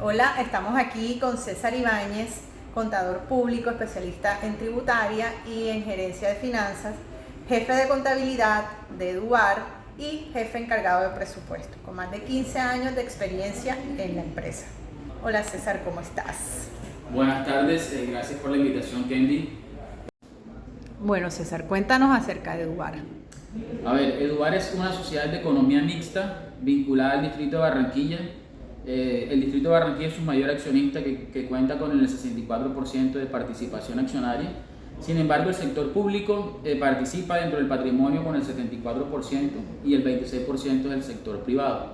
Hola, estamos aquí con César Ibáñez, contador público, especialista en tributaria y en gerencia de finanzas, jefe de contabilidad de Eduar y jefe encargado de presupuesto, con más de 15 años de experiencia en la empresa. Hola César, ¿cómo estás? Buenas tardes, gracias por la invitación, Kendi. Bueno César, cuéntanos acerca de Eduar. A ver, Eduar es una sociedad de economía mixta vinculada al Distrito de Barranquilla. El Distrito de Barranquilla es su mayor accionista que cuenta con el 64% de participación accionaria. Sin embargo, el sector público participa dentro del patrimonio con el 74% y el 26% del sector privado.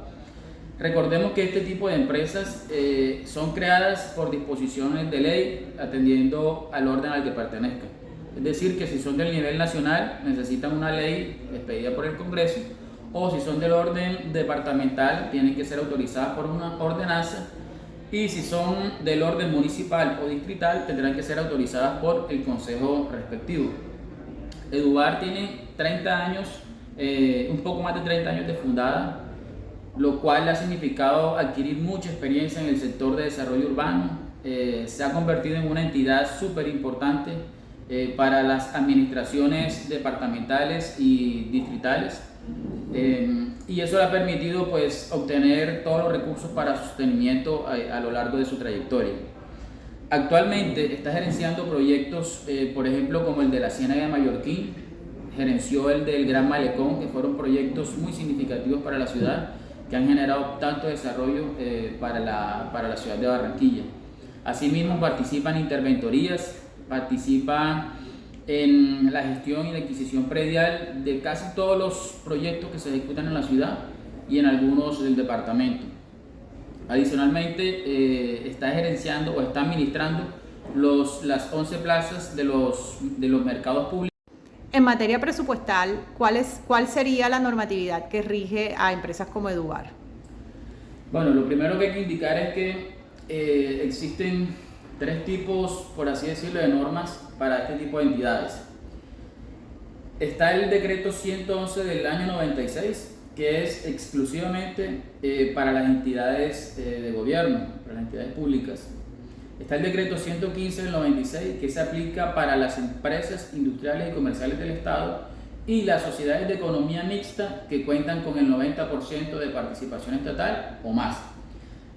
Recordemos que este tipo de empresas son creadas por disposiciones de ley atendiendo al orden al que pertenezcan. Es decir, que si son del nivel nacional necesitan una ley expedida por el Congreso, o si son del orden departamental tienen que ser autorizadas por una ordenanza, y si son del orden municipal o distrital tendrán que ser autorizadas por el consejo respectivo. Eduar tiene 30 años, un poco más de 30 años de fundada, lo cual ha significado adquirir mucha experiencia en el sector de desarrollo urbano. Se ha convertido en una entidad súper importante para las administraciones departamentales y distritales, y eso le ha permitido pues obtener todos los recursos para su sostenimiento a lo largo de su trayectoria. Actualmente está gerenciando proyectos, por ejemplo, como el de la Ciénaga de Mallorquín, gerenció el del Gran Malecón, que fueron proyectos muy significativos para la ciudad, que han generado tanto desarrollo para la ciudad de Barranquilla. Asimismo participa en interventorías, participa en la gestión y la adquisición predial de casi todos los proyectos que se ejecutan en la ciudad y en algunos del departamento. Adicionalmente está gerenciando o está administrando las 11 plazas de los mercados públicos. En materia presupuestal, ¿cuál sería la normatividad que rige a empresas como Eduar? Bueno, lo primero que hay que indicar es que existen tres tipos, por así decirlo, de normas para este tipo de entidades. Está el decreto 111 del año 96, que es exclusivamente para las entidades de gobierno, para las entidades públicas. Está el decreto 115 del 96, que se aplica para las empresas industriales y comerciales del Estado y las sociedades de economía mixta que cuentan con el 90% de participación estatal o más.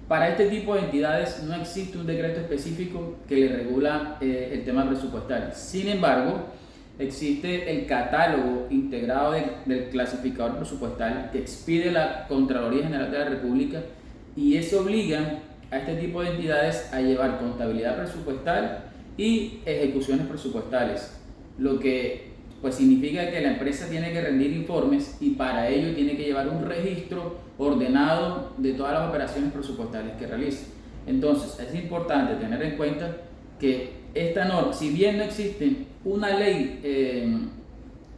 Para este tipo de entidades no existe un decreto específico que le regula el tema presupuestal. Sin embargo, existe el catálogo integrado del clasificador presupuestal que expide la Contraloría General de la República, y eso obliga a este tipo de entidades a llevar contabilidad presupuestal y ejecuciones presupuestales, lo que pues significa que la empresa tiene que rendir informes y para ello tiene que llevar un registro ordenado de todas las operaciones presupuestales que realiza. Entonces es importante tener en cuenta que esta norma, si bien no existe una ley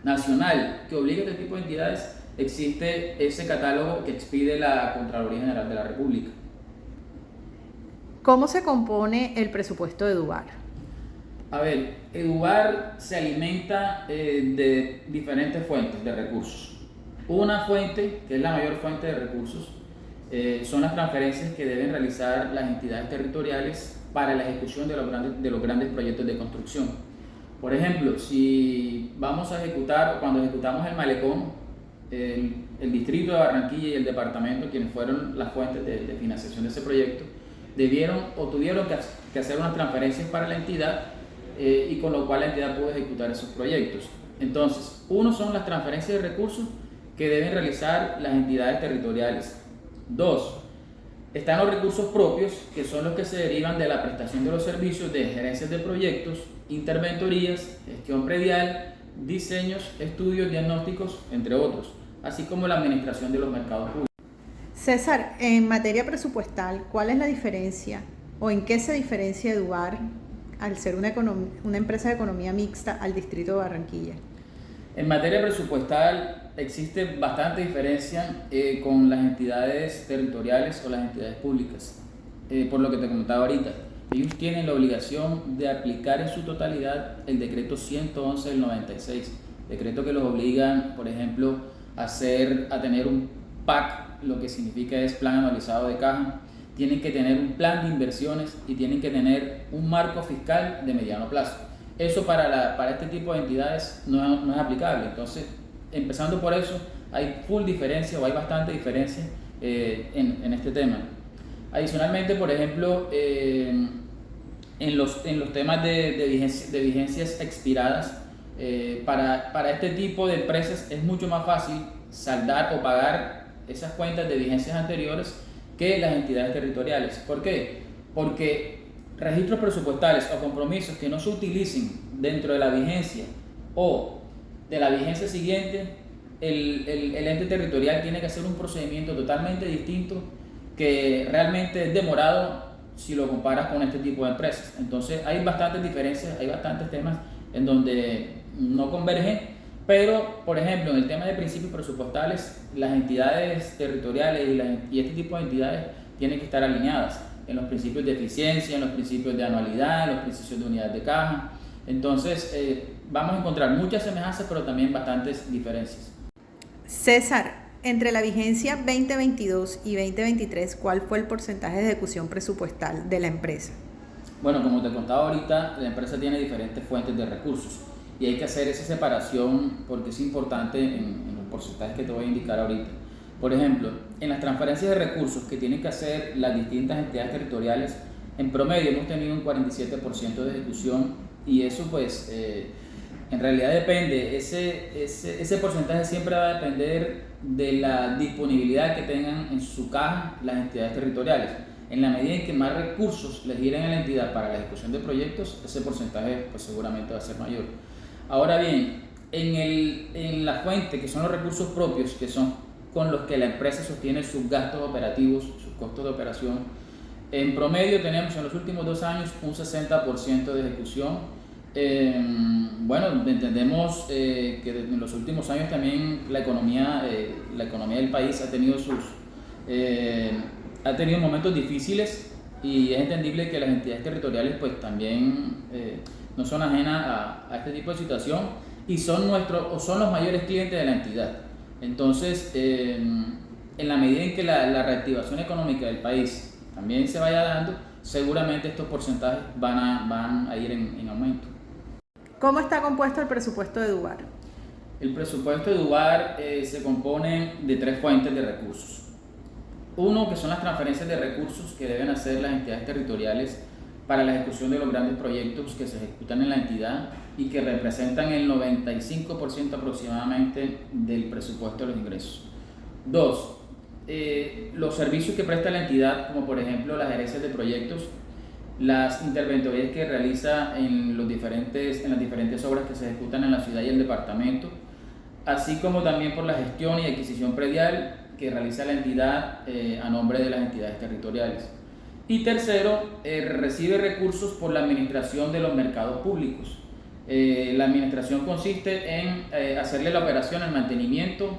nacional que obligue a este tipo de entidades, existe ese catálogo que expide la Contraloría General de la República. ¿Cómo se compone el presupuesto de Eduar? A ver, Eduar se alimenta de diferentes fuentes de recursos. Una fuente, que es la mayor fuente de recursos, son las transferencias que deben realizar las entidades territoriales para la ejecución de los grandes proyectos de construcción. Por ejemplo, si vamos a ejecutar, cuando ejecutamos el Malecón, el distrito de Barranquilla y el departamento, quienes fueron las fuentes de financiación de ese proyecto, debieron o tuvieron que hacer unas transferencias para la entidad, y con lo cual la entidad pudo ejecutar esos proyectos. Entonces, uno son las transferencias de recursos que deben realizar las entidades territoriales. Dos, están los recursos propios, que son los que se derivan de la prestación de los servicios de gerencias de proyectos, interventorías, gestión predial, diseños, estudios, diagnósticos, entre otros, así como la administración de los mercados públicos. César, en materia presupuestal, ¿cuál es la diferencia o en qué se diferencia Eduar al ser una empresa de economía mixta al distrito de Barranquilla? En materia presupuestal existe bastante diferencia con las entidades territoriales o las entidades públicas. Por lo que te comentaba ahorita, ellos tienen la obligación de aplicar en su totalidad el decreto 111 del 96, decreto que los obliga, por ejemplo, a tener un PAC, lo que significa es plan anualizado de caja, tienen que tener un plan de inversiones y tienen que tener un marco fiscal de mediano plazo. Eso para este tipo de entidades no es aplicable. Entonces, empezando por eso, hay full diferencia o hay bastante diferencia en este tema. Adicionalmente, por ejemplo, en los temas de vigencias expiradas, para este tipo de empresas es mucho más fácil saldar o pagar esas cuentas de vigencias anteriores que las entidades territoriales. ¿Por qué? Porque registros presupuestales o compromisos que no se utilicen dentro de la vigencia o de la vigencia siguiente, el ente territorial tiene que hacer un procedimiento totalmente distinto que realmente es demorado si lo comparas con este tipo de empresas. Entonces hay bastantes diferencias, hay bastantes temas en donde no convergen, pero por ejemplo en el tema de principios presupuestales, las entidades territoriales y este tipo de entidades tienen que estar alineadas en los principios de eficiencia, en los principios de anualidad, en los principios de unidad de caja. Entonces vamos a encontrar muchas semejanzas, pero también bastantes diferencias. César, entre la vigencia 2022 y 2023, ¿cuál fue el porcentaje de ejecución presupuestal de la empresa? Bueno, como te contaba ahorita, la empresa tiene diferentes fuentes de recursos y hay que hacer esa separación porque es importante en los porcentajes que te voy a indicar ahorita. Por ejemplo, en las transferencias de recursos que tienen que hacer las distintas entidades territoriales, en promedio hemos tenido un 47% de ejecución y eso pues en realidad depende, ese porcentaje siempre va a depender de la disponibilidad que tengan en su caja las entidades territoriales. En la medida en que más recursos les giren a la entidad para la ejecución de proyectos, ese porcentaje pues seguramente va a ser mayor. Ahora bien, en la fuente que son los recursos propios, que son con los que la empresa sostiene sus gastos operativos, sus costos de operación, en promedio tenemos en los últimos 2 años un 60% de ejecución. Bueno, entendemos que en los últimos años también la economía del país ha tenido ha tenido momentos difíciles y es entendible que las entidades territoriales pues también no son ajenas a este tipo de situación y son los mayores clientes de la entidad. Entonces, en la medida en que la reactivación económica del país también se vaya dando, seguramente estos porcentajes van a ir en aumento. ¿Cómo está compuesto el presupuesto de Dubar? El presupuesto de Dubar se compone de 3 fuentes de recursos. Uno, que son las transferencias de recursos que deben hacer las entidades territoriales para la ejecución de los grandes proyectos que se ejecutan en la entidad y que representan el 95% aproximadamente del presupuesto de los ingresos. 2, los servicios que presta la entidad, como por ejemplo las gerencias de proyectos, las interventorías que realiza en las diferentes obras que se ejecutan en la ciudad y el departamento, así como también por la gestión y adquisición predial que realiza la entidad a nombre de las entidades territoriales. Y tercero, recibe recursos por la administración de los mercados públicos. La administración consiste en hacerle la operación, el mantenimiento,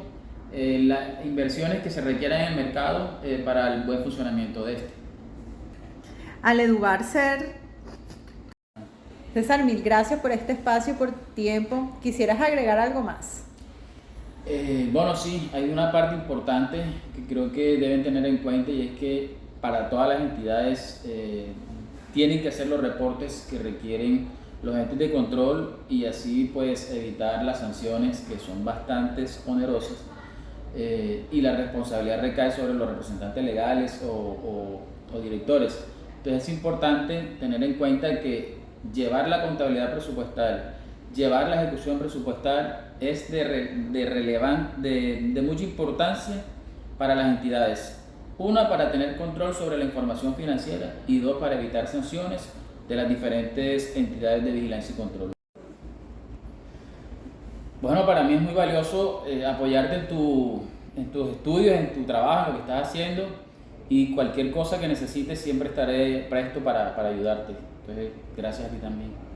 las inversiones que se requieran en el mercado para el buen funcionamiento de este. Aledubar Ser. César, mil gracias por este espacio y por tu tiempo. ¿Quisieras agregar algo más? Bueno, sí, hay una parte importante que creo que deben tener en cuenta y es que para todas las entidades tienen que hacer los reportes que requieren los entes de control y así pues evitar las sanciones que son bastante onerosas y la responsabilidad recae sobre los representantes legales o directores. Entonces es importante tener en cuenta que llevar la contabilidad presupuestal, llevar la ejecución presupuestal es de mucha importancia para las entidades. Una, para tener control sobre la información financiera y 2, para evitar sanciones de las diferentes entidades de vigilancia y control. Bueno, para mí es muy valioso apoyarte en tus estudios, en tu trabajo, en lo que estás haciendo y cualquier cosa que necesites siempre estaré presto para ayudarte. Entonces, gracias a ti también.